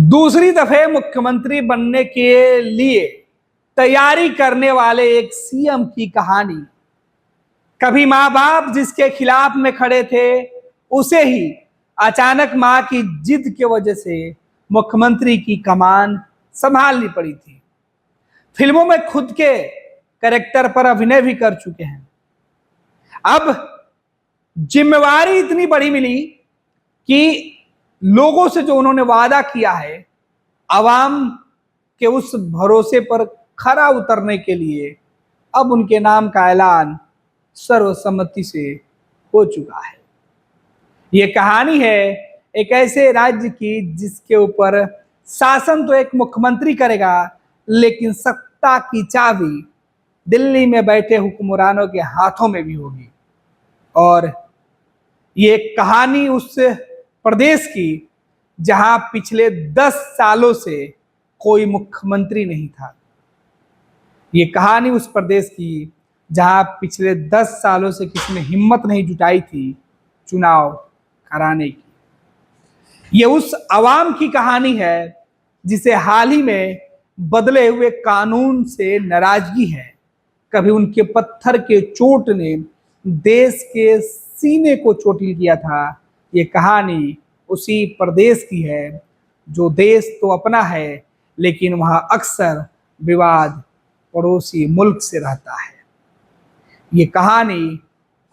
दूसरी दफे मुख्यमंत्री बनने के लिए तैयारी करने वाले एक सीएम की कहानी। कभी माँ बाप जिसके खिलाफ में खड़े थे, उसे ही अचानक माँ की जिद की वजह से मुख्यमंत्री की कमान संभालनी पड़ी थी। फिल्मों में खुद के कैरेक्टर पर अभिनय भी कर चुके हैं। अब जिम्मेवारी इतनी बड़ी मिली कि लोगों से जो उन्होंने वादा किया है, आवाम के उस भरोसे पर खरा उतरने के लिए अब उनके नाम का ऐलान सर्वसम्मति से हो चुका है। ये कहानी है एक ऐसे राज्य की जिसके ऊपर शासन तो एक मुख्यमंत्री करेगा, लेकिन सत्ता की चाबी दिल्ली में बैठे हुक्मरानों के हाथों में भी होगी। और ये कहानी उस प्रदेश की जहां पिछले 10 सालों से कोई मुख्यमंत्री नहीं था। ये कहानी उस प्रदेश की जहां पिछले 10 सालों से किसी ने हिम्मत नहीं जुटाई थी चुनाव कराने की। ये उस अवाम की कहानी है जिसे हाल ही में बदले हुए कानून से नाराजगी है। कभी उनके पत्थर के चोट ने देश के सीने को चोटिल किया था। ये कहानी उसी प्रदेश की है जो देश तो अपना है, लेकिन वहां अक्सर विवाद पड़ोसी मुल्क से रहता है। ये कहानी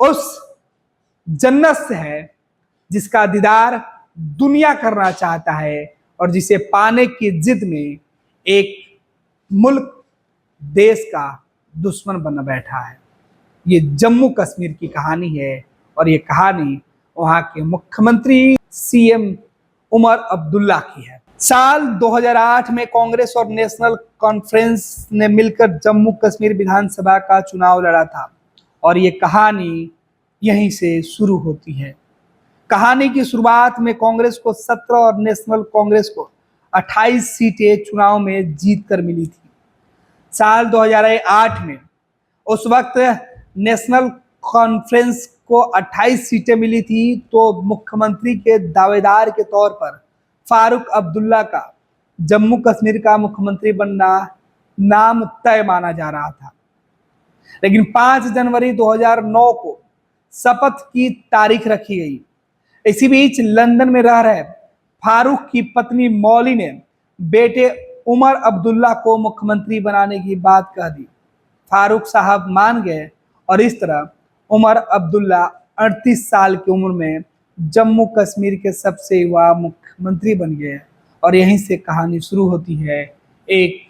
उस जन्नत से है जिसका दीदार दुनिया करना चाहता है और जिसे पाने की जिद में एक मुल्क देश का दुश्मन बन बैठा है। ये जम्मू कश्मीर की कहानी है और ये कहानी वहां के मुख्यमंत्री सीएम उमर अब्दुल्ला की है। साल 2008 में कांग्रेस और नेशनल कॉन्फ्रेंस ने मिलकर जम्मू कश्मीर विधानसभा का चुनाव लड़ा था और ये कहानी यहीं से शुरू होती है। कहानी की शुरुआत में कांग्रेस को 17 और नेशनल कांग्रेस को 28 सीटें चुनाव में जीत कर मिली थी। साल 2008 में उस वक्त नेशनल कॉन्फ्रेंस को 28 सीटें मिली थी, तो मुख्यमंत्री के दावेदार के तौर पर फारूक अब्दुल्ला का जम्मू कश्मीर का मुख्यमंत्री बनना नाम तय माना जा रहा था। लेकिन 5 जनवरी 2009 को शपथ की तारीख रखी गई। इसी बीच लंदन में रह रहे फारूक की पत्नी मौली ने बेटे उमर अब्दुल्ला को मुख्यमंत्री बनाने की बात कह दी। फारूक साहब मान गए और इस तरह उमर अब्दुल्ला 38 साल की उम्र में जम्मू कश्मीर के सबसे युवा मुख्यमंत्री बन गए। और यहीं से कहानी शुरू होती है एक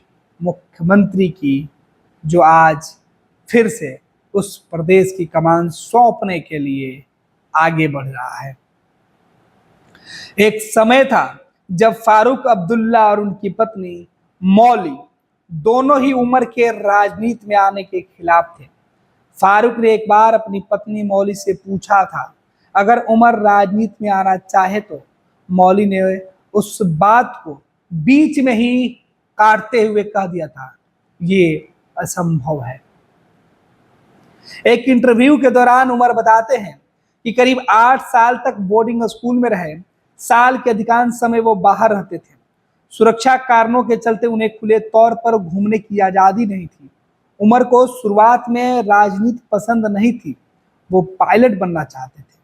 मुख्यमंत्री की जो आज फिर से उस प्रदेश की कमान सौंपने के लिए आगे बढ़ रहा है। एक समय था जब फारूक अब्दुल्ला और उनकी पत्नी मौली दोनों ही उमर के राजनीति में आने के खिलाफ थे। फारूक ने एक बार अपनी पत्नी मौली से पूछा था अगर उमर राजनीति में आना चाहे तो। मौली ने उस बात को बीच में ही काटते हुए कह दिया था ये असंभव है। एक इंटरव्यू के दौरान उमर बताते हैं कि करीब 8 साल तक बोर्डिंग स्कूल में रहे। साल के अधिकांश समय वो बाहर रहते थे। सुरक्षा कारणों के चलते उन्हें खुले तौर पर घूमने की आजादी नहीं थी। उमर को शुरुआत में राजनीति पसंद नहीं थी, वो पायलट बनना चाहते थे।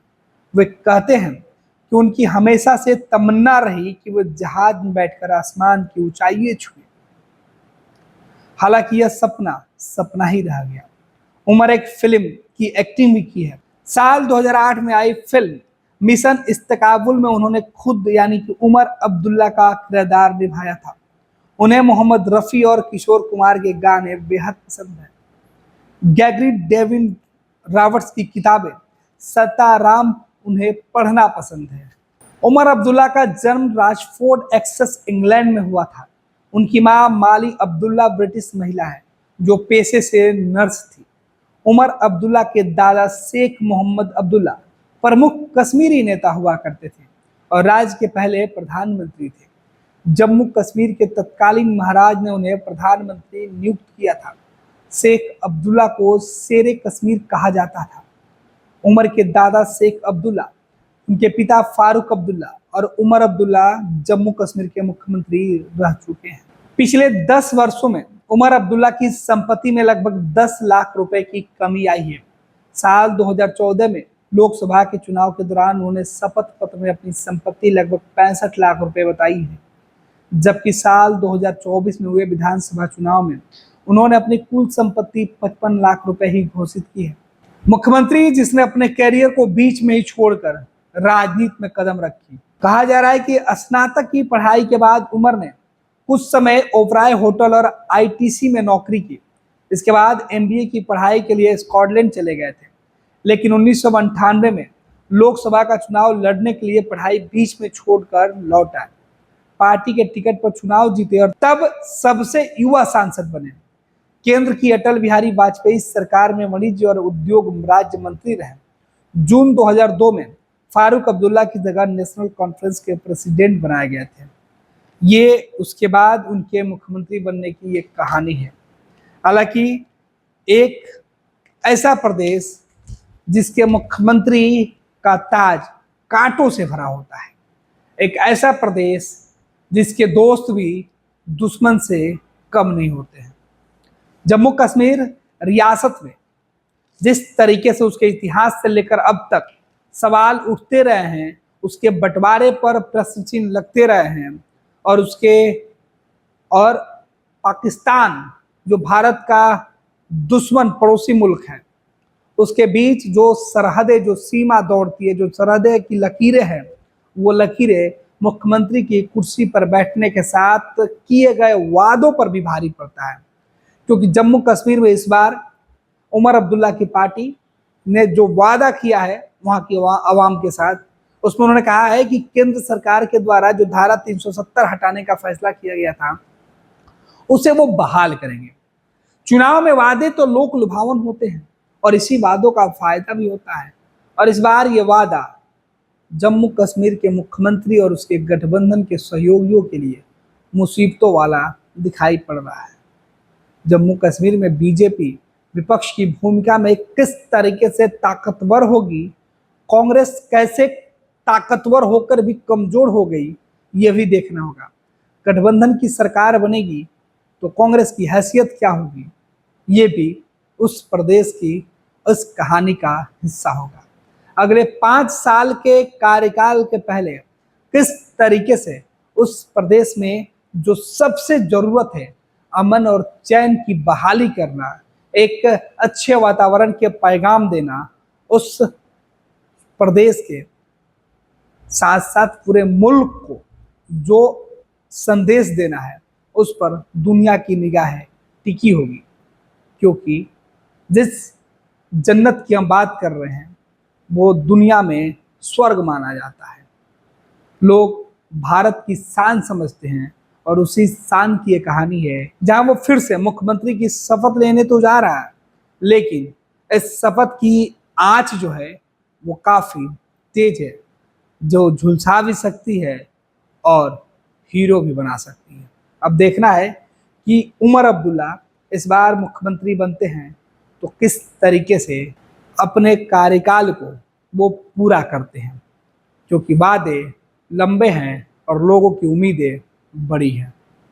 वे कहते हैं कि उनकी हमेशा से तमन्ना रही कि वो जहाज में बैठकर आसमान की ऊंचाइयां छुए। हालांकि यह सपना सपना ही रह गया। उमर एक फिल्म की एक्टिंग भी की है। साल 2008 में आई फिल्म मिशन इस्तकाबुल में उन्होंने खुद यानी कि उमर अब्दुल्ला का किरदार निभाया था। उन्हें मोहम्मद रफ़ी और किशोर कुमार के गाने बेहद पसंद हैं। गैरी डेविड रॉबर्ट्स की किताबें सताराम उन्हें पढ़ना पसंद है। उमर अब्दुल्ला का जन्म राजफोर्ड एक्सेस इंग्लैंड में हुआ था। उनकी मां माली अब्दुल्ला ब्रिटिश महिला है जो पेशे से नर्स थी। उमर अब्दुल्ला के दादा शेख मोहम्मद अब्दुल्ला प्रमुख कश्मीरी नेता हुआ करते थे और राज्य के पहले प्रधानमंत्री थे। जम्मू कश्मीर के तत्कालीन महाराज ने उन्हें प्रधानमंत्री नियुक्त किया था। शेख अब्दुल्ला को शेरे कश्मीर कहा जाता था। उमर के दादा शेख अब्दुल्ला, उनके पिता फारूक अब्दुल्ला और उमर अब्दुल्ला जम्मू कश्मीर के मुख्यमंत्री रह चुके हैं। पिछले 10 वर्षों में उमर अब्दुल्ला की संपत्ति में लगभग 10 लाख रुपए की कमी आई है। साल 2014 में लोकसभा के चुनाव के दौरान उन्होंने शपथ पत्र में अपनी संपत्ति लगभग 65 लाख रुपए बताई है, जबकि साल 2024 में हुए विधानसभा चुनाव में उन्होंने अपनी कुल संपत्ति 55 लाख रुपए ही घोषित की है। मुख्यमंत्री जिसने अपने कैरियर को बीच में ही छोड़कर राजनीति में कदम रखी। कहा जा रहा है कि स्नातक की पढ़ाई के बाद उमर ने कुछ समय ओबराय होटल और आईटीसी में नौकरी की। इसके बाद एमबीए की पढ़ाई के लिए स्कॉटलैंड चले गए थे, लेकिन 1998 में लोकसभा का चुनाव लड़ने के लिए पढ़ाई बीच में छोड़कर लौट आए। पार्टी के टिकट पर चुनाव जीते और तब सबसे युवा सांसद बने। केंद्र की अटल बिहारी वाजपेयी सरकार में वाणिज्य और उद्योग राज्य मंत्री रहे। जून 2002 में फारूक अब्दुल्ला की जगह नेशनल कॉन्फ्रेंस के प्रेसिडेंट बनाए गए थे। ये उसके बाद उनके मुख्यमंत्री बनने की एक कहानी है। हालांकि एक ऐसा प्रदेश जिसके मुख्यमंत्री का ताज कांटों से भरा होता है, एक ऐसा प्रदेश जिसके दोस्त भी दुश्मन से कम नहीं होते हैं। जम्मू कश्मीर रियासत में जिस तरीके से उसके इतिहास से लेकर अब तक सवाल उठते रहे हैं, उसके बंटवारे पर प्रश्न चिन्ह लगते रहे हैं और पाकिस्तान जो भारत का दुश्मन पड़ोसी मुल्क है, उसके बीच जो सरहदें, जो सीमा दौड़ती है, जो सरहदें की लकीरें हैं, वो लकीरें मुख्यमंत्री की कुर्सी पर बैठने के साथ किए गए वादों पर भी भारी पड़ता है। क्योंकि जम्मू कश्मीर में इस बार उमर अब्दुल्ला की पार्टी ने जो वादा किया है वहाँ की आवाम के साथ, उसमें उन्होंने कहा है कि केंद्र सरकार के द्वारा जो धारा 370 हटाने का फैसला किया गया था, उसे वो बहाल करेंगे। चुनाव में वादे तो लोक लुभावन होते हैं और इसी वादों का फायदा भी होता है। और इस बार ये वादा जम्मू कश्मीर के मुख्यमंत्री और उसके गठबंधन के सहयोगियों के लिए मुसीबतों वाला दिखाई पड़ रहा है। जम्मू कश्मीर में बीजेपी विपक्ष की भूमिका में किस तरीके से ताकतवर होगी, कांग्रेस कैसे ताकतवर होकर भी कमजोर हो गई, ये भी देखना होगा। गठबंधन की सरकार बनेगी तो कांग्रेस की हैसियत क्या होगी, ये भी उस प्रदेश की उस कहानी का हिस्सा होगा। अगले 5 साल के कार्यकाल के पहले किस तरीके से उस प्रदेश में जो सबसे जरूरत है, अमन और चैन की बहाली करना, एक अच्छे वातावरण के पैगाम देना, उस प्रदेश के साथ साथ पूरे मुल्क को जो संदेश देना है, उस पर दुनिया की निगाहें टिकी होगी। क्योंकि जिस जन्नत की हम बात कर रहे हैं वो दुनिया में स्वर्ग माना जाता है। लोग भारत की शान समझते हैं और उसी शान की एक कहानी है जहां वो फिर से मुख्यमंत्री की शपथ लेने तो जा रहा है, लेकिन इस शपथ की आंच जो है वो काफी तेज है, जो झुलसा भी सकती है और हीरो भी बना सकती है। अब देखना है कि उमर अब्दुल्ला इस बार मुख्यमंत्री बनते हैं तो किस तरीके से अपने कार्यकाल को वो पूरा करते हैं, क्योंकि वादे लंबे हैं और लोगों की उम्मीदें बड़ी हैं।